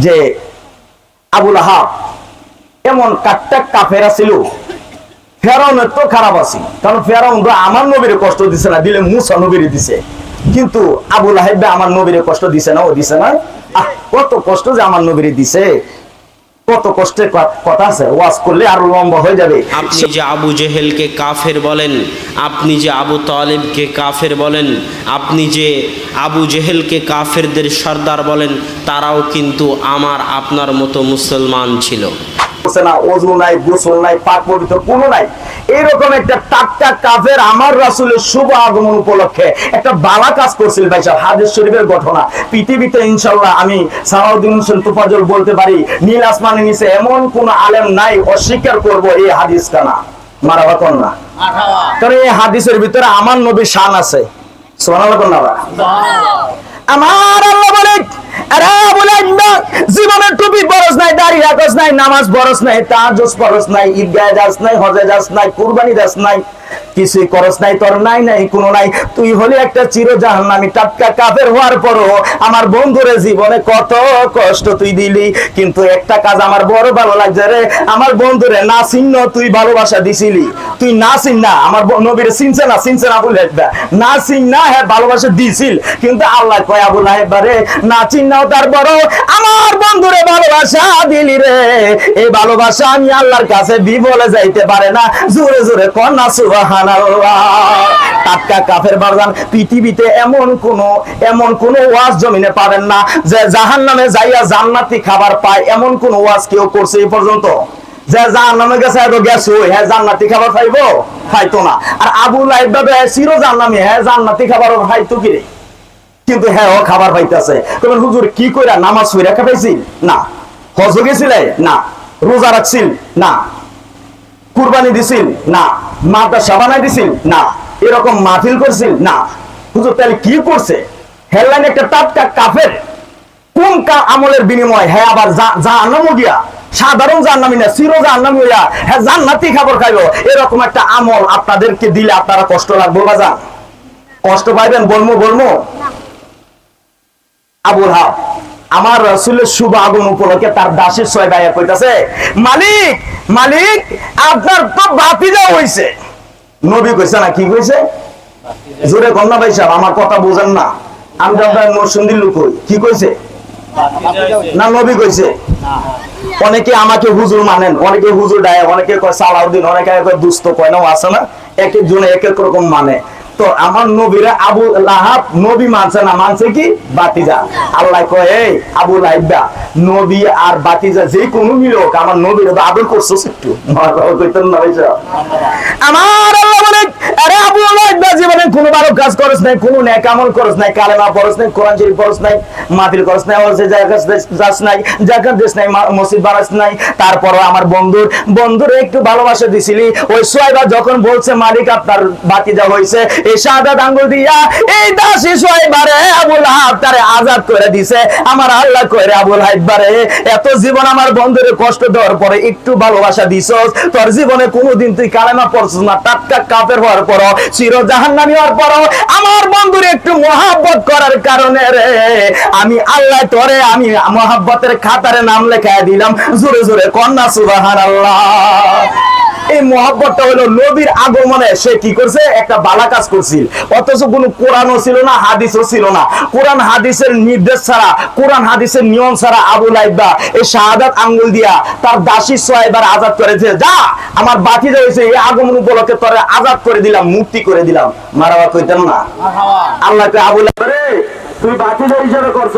যে আবু লাহাব এমন কাটটা কাফেরা ছিল, ফেরাউনের তো খারাপ আছে, কারণ ফেরাউন তো আমার নবীরে কষ্ট দিছে না, দিলে মুসা নবীরে দিছে। কিন্তু আবু লাহাব আমার নবীরে কষ্ট দিছে না, ও দিছে না। কত কষ্ট যে আমার নবীরে দিছে, কত কষ্টের কথা আছে, ওয়াজ করলে আরো লম্বা হয়ে যাবে। আপনি যে আবু জেহেলকে কাফের বলেন, আপনি যে আবু তালেবকে কাফের বলেন, আপনি যে আবু জেহেলকে কাফেরদের সর্দার বলেন, তারাও কিন্তু আমার আপনার মতো মুসলমান ছিল না, ওযু নাই, গোসল নাই, পাক পবিত্র কোনো নাই। এরকম একটা টাটকা কাফের আমার রাসূলের শুভ আগমন উপলক্ষে একটা বালা কাজ করছিল ভাই সাহেব। হাদিস শরীফের ঘটনা পৃথিবীতে ইনশাআল্লাহ আমি সালাউদ্দিন হোসেন তুফাজল বলতে পারি, নীল আসমানের নিচে এমন কোন আলেম নাই অস্বীকার করব এই হাদিস কানা মারাবা কোন না, কারণ এই হাদিসের ভিতরে আমার নবীর শান আছে। সুবহানাল্লাহ কোন না আমার আল্লাহ বলে, আরে বলে জীবনে টুপি বরস নাই, দাড়ি রাখস নাই, নামাজ বরস নাই, তাহাজ্জুদ পড়স নাই, ঈদগাহে যাস নাই, হজে যাস নাই, কুরবানি দাস নাই, কিছুই করস নাই, তোর নাই নাই কোনো নাই। তুই হলি একটা চির জাহান্নামী টাটকা কাফের হওয়ার পরও আমার বন্ধুরে জীবনে কত কষ্ট তুই দিলি, কিন্তু একটা কাজ আমার বড় ভালো লাগছে রে, আমার বন্ধুরে না চিহ্ন তুই ভালোবাসা দিছিলি। তুই না চিহ্ন না, আমার নবীরে চিনছে না বলে না চিহ্ন হ্যাঁ ভালোবাসা দিছিল, কিন্তু আল্লাহ কয় আবু লাহাব রে না চিহ্নাও তারপরও আমার বন্ধুরে ভালোবাসা দিলি রে। এই ভালোবাসা আমি আল্লাহর কাছে বিবলে যাইতে পারে না, জোরে জোরে কন্যা সুবহানাল্লাহ। টাটকা কাফের বারজান পৃথিবীতে এমন কোন ওয়াজ জমিনে পাবেন না যে জাহান্নামে যাইয়া জান্নাতি খাবার পায়, এমন কোন ওয়াজ কেউ করছে এই পর্যন্ত যে জাহান্নামে গেছে এত গেছে হ্যাঁ জান্নাতি খাবার পাইবো, খাইতো না। আর আবু লাহাব চির জাহান্নামী, হ্যাঁ জান্নাতি খাবার খাইতো কি রে, কিন্তু হ্যাঁ ও খাবার পাইতেছে। তবে হুজুর কি কইরা নামাজ পড়ে রাখা পাইছিল না, হজ গেছিল না, রোজা রাখছিল না, কুরবানি দিছিল না, মাদ্রাসা বানাই দিছিল না, এরকম মাহফিল করছিল না। হুজুর তাহলে কি করছে? হেডলাইন একটা টাটকা কাফের কোন আমলের বিনিময় হ্যাঁ আবার জাহান্নামে গিয়া সাধারণ জাহান্নামী না, চির জাহান্নামী হইয়া হ্যাঁ জান্নাতি খাবার খাইলো, এরকম একটা আমল আপনাদেরকে দিলে আপনারা কষ্ট লাগবে বাজান, কষ্ট পাইবেন বলবো আবু লাহাব আমার রাসূলের শুভ আগমন উপলক্ষে তার দাসীর ছয় ভাইয়া কইতাছে, মালিক আপনার তো ভাতিজা হইছে। নবী কইছে না, কি কইছে জোরে কন্যা ভাই সাহেব, আমার কথা বুঝেন না, আমি তো আপনার নরসিংদীর লোক হই। কি কইছে না নবী কইছে? অনেকে আমাকে হুজুর মানেন, অনেকে হুজুর ডায়, অনেকে কয় সালাউদ্দিন, অনেকে কয় দুস্থ, কয় না আছে না, এক এক জনে এক এক রকম মানে। তো আমার নবীরা আবু লাহাব নবী মানছে না, মানছে কি বাতিজা। আল্লাহ কয় এই আবু লাহাব নবী আর বাতিজা যে কোনো মিলক আমার নবীর আদর করছস একটু, কইতেন না ভাই সাহেব। আমার আল্লাহ বলে, আরে আবু লাহাব জীবনে কোনো ভালো কাজ করছ নাই, কোনো নেক আমল করছ নাই, কালেমা পড়ছ নাই, কোরআন শরীফ পড়ছ নাই, মাহফিল করছ নাই, ওয়াজে যাস নাই, যাকাত দিস নাই, মসজিদ বানাস নাই, তারপরও আমার বন্ধুর একটু ভালোবাসা দিছিলি। ওই সুহাইবা যখন বলছে মালিক আপনার বাতিজা হইছে, এই শাহাদাত আঙ্গুল দিয়া এই দাসী সুহাইবারে আবু লাহাব তারে আজাদ করে দিছে। আমার আল্লাহ কইরে আবু লাহাব রে এত জীবন আমার বন্ধুরে কষ্ট দেওয়ার পরে একটু ভালোবাসা দিছস, তোর জীবনে কোনোদিন তুই কালেমা পড়ছস না, টাটকা কাফের হওয়ার পর চির জাহান্নামী হওয়ার পর আমার বন্ধুরে একটু মহব্বত করার কারণে রে আমি আল্লাহ তোরে আমি মহব্বতের খাতারে নাম লেখায় দিলাম। জোরে জোরে কন্যা সুবহানাল্লাহ। এই মহব্বতটা হলো নবীর আগমনে সে কি করছে, একটা বালা কাজ করছিল, অথচ কোনো কোরআনও ছিল না, হাদিসও ছিল না। কোরআন হাদিসের নির্দেশ ছাড়া, কোরআন হাদিসের নিয়ম ছাড়া আবু লাহাব এই শাহাদাত আঙ্গুল দিয়া তার দাসী সুহাইবার আজাদ করেছে। যা আমার বাতিজা হইছে, এই আগমন উপলক্ষে তোরে আজাদ করে দিলাম, মুক্তি করে দিলাম। মারাবা কইতেন না? আল্লাহ কয় আবু লাহাব রে তুই বাতিজা হিসেবে করছ।